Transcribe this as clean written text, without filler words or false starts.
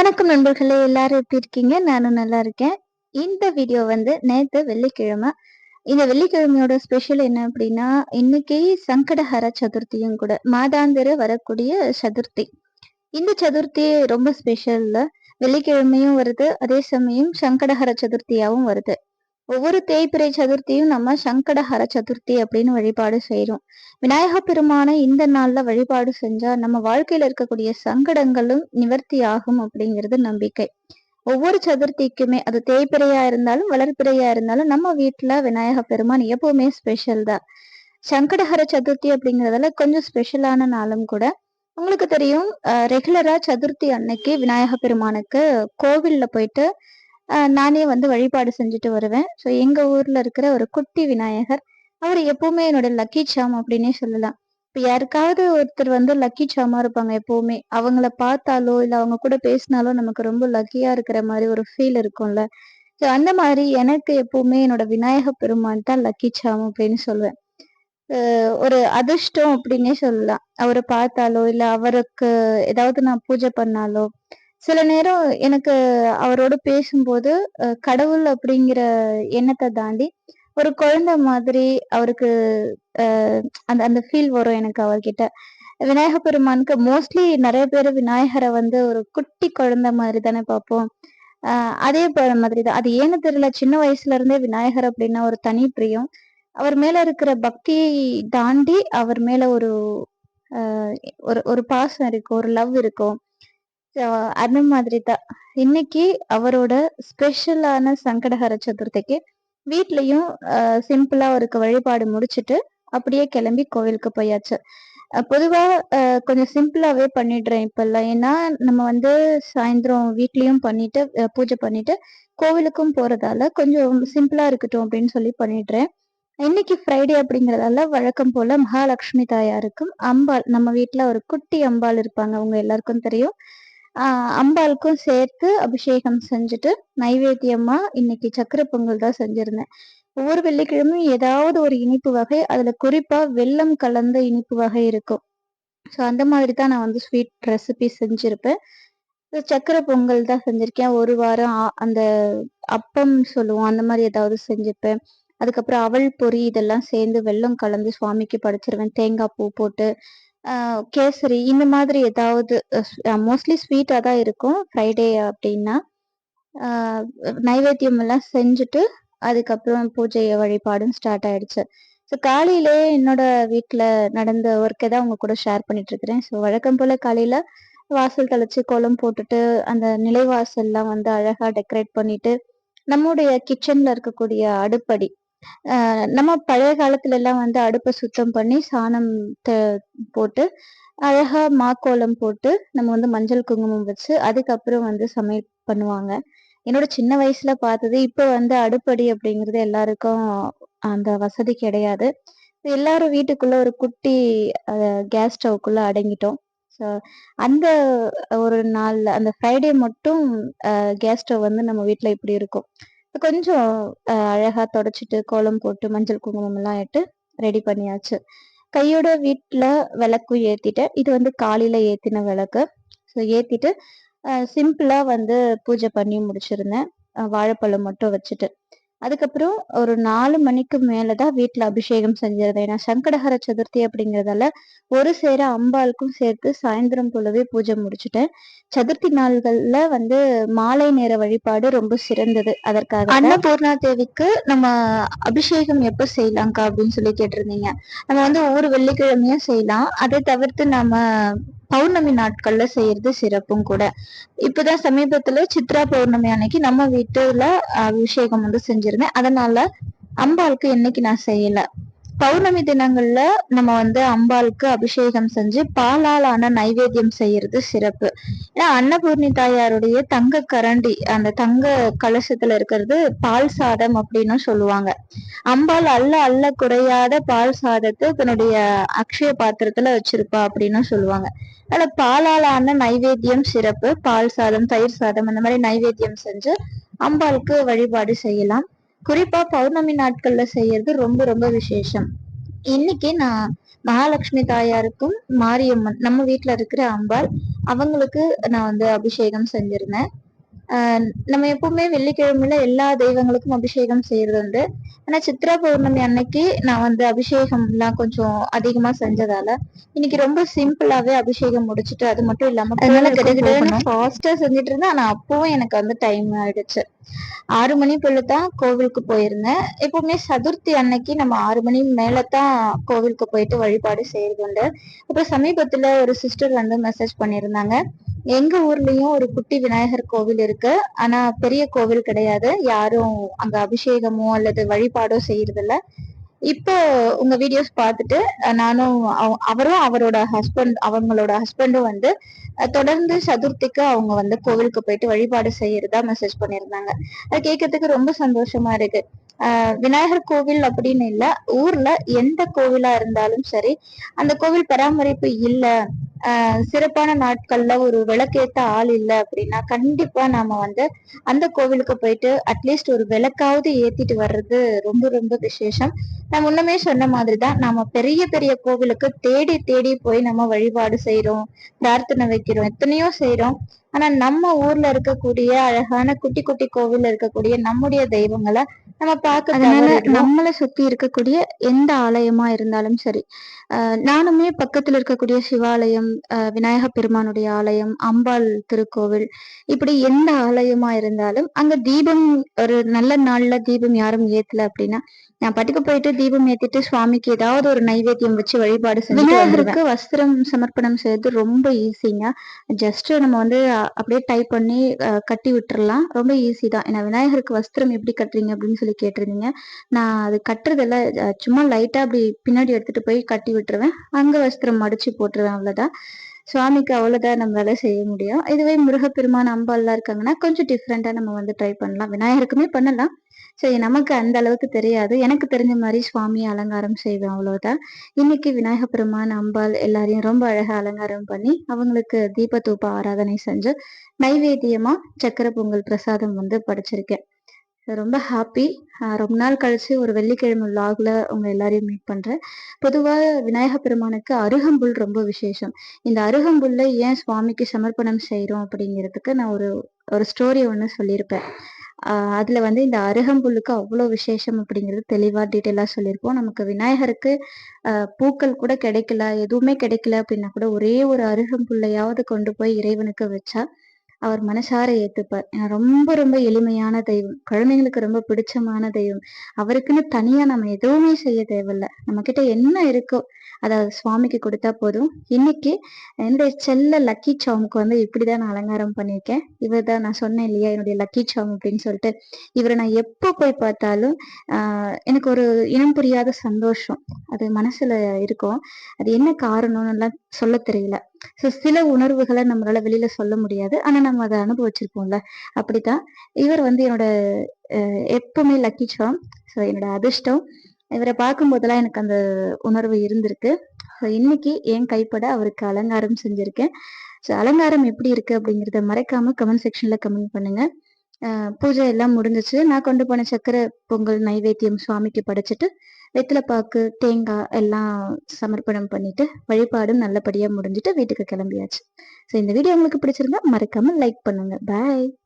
வணக்கம் நண்பர்களே, எல்லாரும் எப்படி இருக்கீங்க? நானும் நல்லா இருக்கேன். இந்த வீடியோ வந்து நேத்து வெள்ளிக்கிழமை. இந்த வெள்ளிக்கிழமையோட ஸ்பெஷல் என்ன அப்படின்னா, இன்னைக்கு சங்கடஹர சதுர்த்தியும் கூட. மாதாந்திர வரக்கூடிய சதுர்த்தி. இந்த சதுர்த்தி ரொம்ப ஸ்பெஷல்ல. வெள்ளிக்கிழமையும் வருது, அதே சமயம் சங்கடஹர சதுர்த்தியாவும் வருது. ஒவ்வொரு தேய்பிறை சதுர்த்தியும் நம்ம சங்கடஹர சதுர்த்தி அப்படின்னு வழிபாடு செய்றோம். விநாயக பெருமான இந்த நாள்ல வழிபாடு செஞ்சா நம்ம வாழ்க்கையில இருக்கக்கூடிய சங்கடங்களும் நிவர்த்தி ஆகும் அப்படிங்கிறது நம்பிக்கை. ஒவ்வொரு சதுர்த்திக்குமே அது தேய்பிறையா இருந்தாலும் வளர்பிறையா இருந்தாலும் நம்ம வீட்டுல விநாயக பெருமான் எப்பவுமே ஸ்பெஷல் தான். சங்கடஹர சதுர்த்தி அப்படிங்கறதால கொஞ்சம் ஸ்பெஷலான நாளும் கூட. உங்களுக்கு தெரியும், ரெகுலரா சதுர்த்தி அன்னைக்கு விநாயக பெருமானுக்கு கோவில்ல போயிட்டு நானே வந்து வழிபாடு செஞ்சுட்டு வருவேன். ஸோ எங்க ஊர்ல இருக்கிற ஒரு குட்டி விநாயகர். அவரு எப்பவுமே என்னோட லக்கி சார்ம் அப்படின்னே சொல்லலாம். இப்ப யாருக்காவது ஒருத்தர் வந்து லக்கி சார்மா இருப்பாங்க எப்பவுமே. அவங்கள பார்த்தாலோ, இல்ல அவங்க கூட பேசினாலோ நமக்கு ரொம்ப லக்கியா இருக்கிற மாரி ஒரு ஃபீல் இருக்கும்ல. ஸோ அந்த மாரி எனக்கு எப்பவுமே என்னோட விநாயக பெருமான் தான் லக்கி சார்ம் அப்படின்னு சொல்லுவேன். ஒரு அதிர்ஷ்டம் அப்படின்னே சொல்லலாம். அவர பார்த்தாலோ, இல்ல அவருக்கு ஏதாவது நான் பூஜை பண்ணாலோ, சில நேரம் எனக்கு அவரோட பேசும்போது, கடவுள் அப்படிங்கிற எண்ணத்த தாண்டி, ஒரு குழந்தை மாதிரி அவருக்கு அ அந்த அந்த ஃபீல் வரும் எனக்கு அவர்கிட்ட. விநாயக பெருமானுக்கு மோஸ்ட்லி நெறைய பேரு விநாயகர வந்து ஒரு குட்டி குழந்தை மாரி தானே பார்ப்போம். அ அதே மாதிரி தான். அது ஏன்னு தெரியல, சின்ன வயசுல இருந்தே விநாயகர் அப்படின்னா ஒரு தனி பிரியம். அவர் மேல இருக்கிற பக்தியை தாண்டி அவர் மேல ஒரு அ ஒரு ஒரு பாசம் இருக்கும். ஒரு லவ் இருக்கும். ஸோ அந்த மாதிரி தான். இன்னைக்கு அவரோட ஸ்பெஷலான சங்கடஹர சதுர்த்திக்கு வீட்லயும் சிம்பிளா அவருக்கு வழிபாடு முடிச்சுட்டு, அப்படியே கிளம்பி கோவிலுக்கு போயாச்சு. பொதுவா கொஞ்சம் சிம்பிளாவே பண்ணிடுறேன் இப்பல்லாம். ஏன்னா, நம்ம வந்து சாயந்தரம் வீட்லயும் பண்ணிட்டு, பூஜை பண்ணிட்டு, கோவிலுக்கும் போறதால கொஞ்சம் சிம்பிளா இருக்கட்டும் அப்படின்னு சொல்லி பண்ணிடுறேன். இன்னைக்கு ஃப்ரைடே அப்படிங்கிறதால வழக்கம் போல மகாலட்சுமி தாயாருக்கும், அம்பாள் நம்ம வீட்ல ஒரு குட்டி அம்பாள் இருப்பாங்க. உங்க எல்லாருக்கும் தெரியும். அம்பாளுக்கும் சேர்த்து அபிஷேகம் செஞ்சுட்டு, நைவேத்தியமா இன்னைக்கு சர்க்கரை பொங்கல் தான் செஞ்சிருந்தேன். ஒவ்வொரு வெள்ளிக்கிழமையும் ஏதாவது ஒரு இனிப்பு வகை, அதுல குறிப்பா வெல்லம் கலந்த இனிப்பு வகை இருக்கும். ஸோ அந்த மாதிரி தான் நான் வந்து ஸ்வீட் ரெசிபி செஞ்சிருப்பேன். சர்க்கரை பொங்கல் தான் செஞ்சிருக்கேன். ஒரு வாரம் அந்த அப்பம் சொல்லுவோம். அந்த மாரி ஏதாவது செஞ்சுப்பேன். அதுக்கப்புறம் அவல் பொரி இதெல்லாம் சேர்ந்து வெல்லம் கலந்து சுவாமிக்கு படைச்சிருவேன். தேங்காய் பூ போட்டு. கேசரி இந்த மாதிரி ஏதாவது மோஸ்ட்லி ஸ்வீட்டா தான் இருக்கும் ஃப்ரைடே அப்படின்னா. ஆ நைவேத்தியம் எல்லாம் செஞ்சுட்டு, அதுக்கப்புறம் பூஜை வழிபாடும் ஸ்டார்ட் ஆயிடுச்சு. ஸோ காலையிலே என்னோட வீட்ல நடந்த ஒர்க்க தான் உங்க கூட ஷேர் பண்ணிட்டு இருக்கிறேன். ஸோ வழக்கம் போல காலையில வாசல் தெளிச்சு கோலம் போட்டுட்டு, அந்த நிலைவாசல்லாம் வந்து அழகா டெக்கரேட் பண்ணிட்டு, நம்முடைய கிச்சன்ல இருக்கக்கூடிய அடுப்படி நம்ம பழைய காலத்துல எல்லாம் வந்து அடுப்ப சுத்தம் பண்ணி சாணம் த போட்டு, அழகா மாக்கோலம் போட்டு, நம்ம வந்து மஞ்சள், குங்குமம் வச்சு, அதுக்கப்புறம் வந்து சமையல் பண்ணுவாங்க. என்னோட சின்ன வயசுல பார்த்தது, இப்ப வந்து அடுப்படி அப்படிங்கிறது எல்லாருக்கும் அந்த வசதி கிடையாது. எல்லாரும் வீட்டுக்குள்ள ஒரு குட்டி அ கேஸ் ஸ்டவ்க்குள்ள அடங்கிட்டோம். ஸோ அந்த ஒரு நாள்ல அந்த ஃப்ரைடே மட்டும் கேஸ் ஸ்டவ் வந்து நம்ம வீட்ல இப்படி இருக்கும். கொஞ்சம் அழகா தொடச்சிட்டு, கோலம் போட்டு, மஞ்சள் குங்குமம்லாம் இட்டு ரெடி பண்ணியாச்சு. கையோட வீட்ல விளக்கும் ஏத்திட்டேன். இது வந்து காலையில ஏத்தின விளக்கு. ஸோ ஏத்திட்டு, சிம்பிளா வந்து பூஜை பண்ணி முடிச்சிருந்தேன். வாழைப்பழம் மட்டும் வச்சுட்டு. அதுக்கப்புறம் ஒரு 4 மணிக்கு மேல தான் வீட்ல அபிஷேகம் செஞ்சிருந்தேன். ஏன்னா சங்கடஹர சதுர்த்தி அப்படிங்கிறதால, ஒரு சேர அம்பாளுக்கும் சேர்த்து சாயந்தரம் போலவே பூஜை முடிச்சுட்டேன். சதுர்த்தி நாள்கள்ல வந்து மாலை நேர வழிபாடு ரொம்ப சிறந்தது. அதற்காக தான். அன்னபூர்ணா தேவிக்கு நம்ம அபிஷேகம் எப்ப செய்யலாம்க்கா அப்படின்னு சொல்லி கேட்டிருந்தீங்க. நம்ம வந்து ஒவ்வொரு வெள்ளிக்கிழமையும் செய்யலாம். அதை தவிர்த்து நம்ம பௌர்ணமி நாட்கள்ல செய்யறது சிறப்பும் கூட. இப்பதான் சமீபத்துல சித்ரா பௌர்ணமி அன்னைக்கு நம்ம வீட்டுல அபிஷேகம் வந்து செஞ்சிருந்தேன். அதனால அம்பாளுக்கு இன்னைக்கு நான் செய்யல. பௌர்ணமி தினங்கள்ல நம்ம வந்து அம்பாளுக்கு அபிஷேகம் செஞ்சு பாலால் ஆன நைவேத்தியம் செய்யறது சிறப்பு. ஏன்னா அன்னபூர்ணி தாயாருடைய தங்க கரண்டி, அந்த தங்க கலசத்துல இருக்கிறது பால் சாதம் அப்படின்னு சொல்லுவாங்க. அம்பாள் அள்ள அள்ள குறையாத பால் சாதத்தை தன்னுடைய அக்ஷய பாத்திரத்துல வச்சிருப்பா அப்படின்னு சொல்லுவாங்க. அதனால பாலால் ஆன நைவேத்தியம் சிறப்பு. பால் சாதம், தயிர் சாதம் அந்த மாதிரி நைவேத்தியம் செஞ்சு அம்பாளுக்கு வழிபாடு செய்யலாம். குறிப்பா பௌர்ணமி நாட்கள்ல செய்யறது ரொம்ப ரொம்ப விசேஷம். இன்னைக்கு நான் மகாலட்சுமி தாயாருக்கும் மாரியம்மன் நம்ம வீட்டுல இருக்கிற அம்பாள் அவங்களுக்கு நான் வந்து அபிஷேகம் செஞ்சிருந்தேன். நம்ம எப்பவுமே வெள்ளிக்கிழமையில எல்லா தெய்வங்களுக்கும் அபிஷேகம் செய்யறது உண்டு. ஆனா சித்ரா பௌர்ணமி அன்னைக்கு நான் வந்து அபிஷேகம் எல்லாம் கொஞ்சம் அதிகமா செஞ்சதால இன்னைக்கு ரொம்ப சிம்பிளாவே அபிஷேகம் முடிச்சுட்டு, அது மட்டும் இல்லாம அதனால கிட்டத்தட்ட ஃபாஸ்டா செஞ்சுட்டு இருந்தேன். ஆனா அப்பவும் எனக்கு வந்து டைம் ஆயிடுச்சு. 6 மணி போலதான் கோவிலுக்கு போயிருந்தேன். எப்பவுமே சதுர்த்தி அன்னைக்கு நம்ம 6 மணி மேலதான் கோவிலுக்கு போயிட்டு வழிபாடு செய்யறது உண்டு. அப்புறம் சமீபத்துல ஒரு சிஸ்டர் வந்து மெசேஜ் பண்ணியிருந்தாங்க, எங்க ஊர்லயும் ஒரு குட்டி விநாயகர் கோவில் இருக்கு. ஆனா பெரிய கோவில் கிடையாது. யாரும் அங்க அபிஷேகமோ அல்லது வழிபாடோ செய்யறது இல்ல. இப்போ உங்க வீடியோஸ் பார்த்துட்டு நானும் அவரும் அவங்களோட ஹஸ்பண்டும் வந்து தொடர்ந்து சதுர்த்திக்கு அவங்க வந்து கோவிலுக்கு போயிட்டு வழிபாடு செய்யறதா மெசேஜ் பண்ணியிருந்தாங்க. அது கேட்கறதுக்கு ரொம்ப சந்தோஷமா இருக்கு. விநாயகர் கோவில் அப்படின்னு இல்ல, ஊர்ல எந்த கோவிலா இருந்தாலும் சரி, அந்த கோவில் பராமரிப்பு இல்ல, சிறப்பான நாட்கள்ல ஒரு விளக்கேத்த ஆள் இல்ல அப்படின்னா கண்டிப்பா நாம வந்து அந்த கோவிலுக்கு போயிட்டு அட்லீஸ்ட் ஒரு விளக்காவது ஏத்திட்டு வர்றது ரொம்ப ரொம்ப விசேஷம். நான் முன்னமே சொன்ன மாதிரிதான், நாம பெரிய பெரிய கோவிலுக்கு தேடி தேடி போய் நம்ம வழிபாடு செய்யறோம், பிரார்த்தனை வைக்கிறோம், எத்தனையோ செய்யறோம். ஆனா நம்ம ஊர்ல இருக்கக்கூடிய அழகான குட்டி குட்டி கோவில்ல இருக்கக்கூடிய நம்முடைய தெய்வங்களை நம்ம பார்க்க, அதனால நம்மளை சுத்தி இருக்கக்கூடிய எந்த ஆலயமா இருந்தாலும் சரி, நானுமே பக்கத்துல இருக்கக்கூடிய சிவாலயம், விநாயக பெருமானுடைய ஆலயம், அம்பாள் திருக்கோவில், இப்படி எந்த ஆலயமா இருந்தாலும் அங்க தீபம் ஒரு நல்ல நாள்ல தீபம் யாரும் ஏத்தல அப்படின்னா நான் பாட்டுக்கு போயிட்டு தீபம் ஏத்திட்டு சுவாமிக்கு ஏதாவது ஒரு நைவேத்தியம் வச்சு வழிபாடு செஞ்சு விநாயகருக்கு வஸ்திரம் சமர்ப்பணம் செய்யறது ரொம்ப ஈஸிங்க. ஜஸ்ட் நம்ம வந்து அப்படியே டைப் பண்ணி கட்டி விட்டுறலாம். ரொம்ப ஈஸி தான். ஏன்னா விநாயகருக்கு வஸ்திரம் எப்படி கட்டுறீங்க அப்படின்னு சொல்லி கேட்டிருந்தீங்க. நான் அது கட்டுறதில்ல, சும்மா லைட்டா அப்படி பின்னாடி எடுத்துட்டு போய் கட்டி விட்டுருவேன். அங்க வஸ்திரம் மடிச்சு போட்டுருவேன், அவ்வளவுதான். சுவாமிக்கு அவ்வளவுதான் நம்மளால செய்ய முடியும். இதுவே முருகப்பெருமான் அம்பாள்லாம் இருக்காங்கன்னா கொஞ்சம் டிஃப்ரெண்டா நம்ம வந்து ட்ரை பண்ணலாம். விநாயகருக்குமே பண்ணலாம். சரி, நமக்கு அந்த அளவுக்கு தெரியாது. எனக்கு தெரிஞ்ச மாதிரி சுவாமி அலங்காரம் செய்வேன், அவ்வளவுதான். இன்னைக்கு விநாயக பெருமான் அம்பாள் எல்லாரையும் ரொம்ப அழகா அலங்காரம் பண்ணி அவங்களுக்கு தீப தூப ஆராதனை செஞ்சு நைவேத்தியமா சக்கரை பொங்கல் பிரசாதம் வந்து படைச்சிருக்கேன். ரொம்ப ஹாப்பி. ரொம்ப நாள் கழிச்சு ஒரு வெள்ளிக்கிழமை விலாக்ல உங்க எல்லாரையும் மீட் பண்றேன். பொதுவா விநாயக பெருமானுக்கு அருகம்புல் ரொம்ப விசேஷம். இந்த அருகம்புல்ல ஏன் சுவாமிக்கு சமர்ப்பணம் செய்யறோம் அப்படிங்கிறதுக்கு நான் ஒரு ஒரு ஸ்டோரி ஒண்ணு சொல்லியிருப்பேன். அதுல வந்து இந்த அருகம்புல்லுக்கு அவ்வளவு விசேஷம் அப்படிங்கிறது தெளிவா டீட்டெயிலா சொல்லியிருப்போம். நமக்கு விநாயகருக்கு பூக்கள் கூட கிடைக்கல, எதுவுமே கிடைக்கல அப்படின்னா கூட ஒரே ஒரு அருகம்புல்லையாவது கொண்டு போய் இறைவனுக்கு வச்சா அவர் மனசார ஏத்துப்பார். ஏன்னா ரொம்ப ரொம்ப எளிமையான தெய்வம், குழந்தைங்களுக்கு ரொம்ப பிடிச்சமான தெய்வம். அவருக்குன்னு தனியா நம்ம எதுவுமே செய்ய தேவையில்ல. நம்ம கிட்ட என்ன இருக்கோ அதை சுவாமிக்கு கொடுத்தா போதும். இன்னைக்கு என்னுடைய செல்ல லக்கி சாமுக்கு வந்து இப்படிதான் நான் அலங்காரம் பண்ணியிருக்கேன். இவர் தான் நான் சொன்னேன் இல்லையா, என்னுடைய லக்கி சாம் அப்படின்னு சொல்லிட்டு. இவரை நான் எப்போ போய் பார்த்தாலும் எனக்கு ஒரு இனம் புரியாத சந்தோஷம் அது மனசுல இருக்கும். அது என்ன காரணம்னு எல்லாம் சொல்ல தெரியல. சில உணர்வுகளை நம்மளால வெளியில சொல்ல முடியாது. ஆனா நம்ம அதை அனுபவிச்சிருப்போம்ல. அப்படித்தான் இவர் வந்து என்னோட எப்பவுமே லக்கி சார்ம். ஸோ என்னோட அதிர்ஷ்டம். இவரை பார்க்கும் போதெல்லாம் எனக்கு அந்த உணர்வு இருந்திருக்கு. ஸோ இன்னைக்கு என் கைப்பட அவருக்கு அலங்காரம் செஞ்சிருக்கேன். ஸோ அலங்காரம் எப்படி இருக்கு அப்படிங்கிறத மறக்காம கமெண்ட் செக்ஷன்ல கமெண்ட் பண்ணுங்க. பூஜை எல்லாம் முடிஞ்சிச்சு. நான் கொண்டு போன சக்கரை பொங்கல் நைவேத்தியம் சுவாமிக்கு படைச்சிட்டு வெத்தலை பாக்கு, தேங்காய் எல்லாம் சமர்ப்பணம் பண்ணிட்டு வழிபாடும் நல்லபடியா முடிஞ்சிட்டு வீட்டுக்கு கிளம்பியாச்சு. ஸோ இந்த வீடியோ உங்களுக்கு பிடிச்சிருந்தா மறக்காம லைக் பண்ணுங்க. பாய்.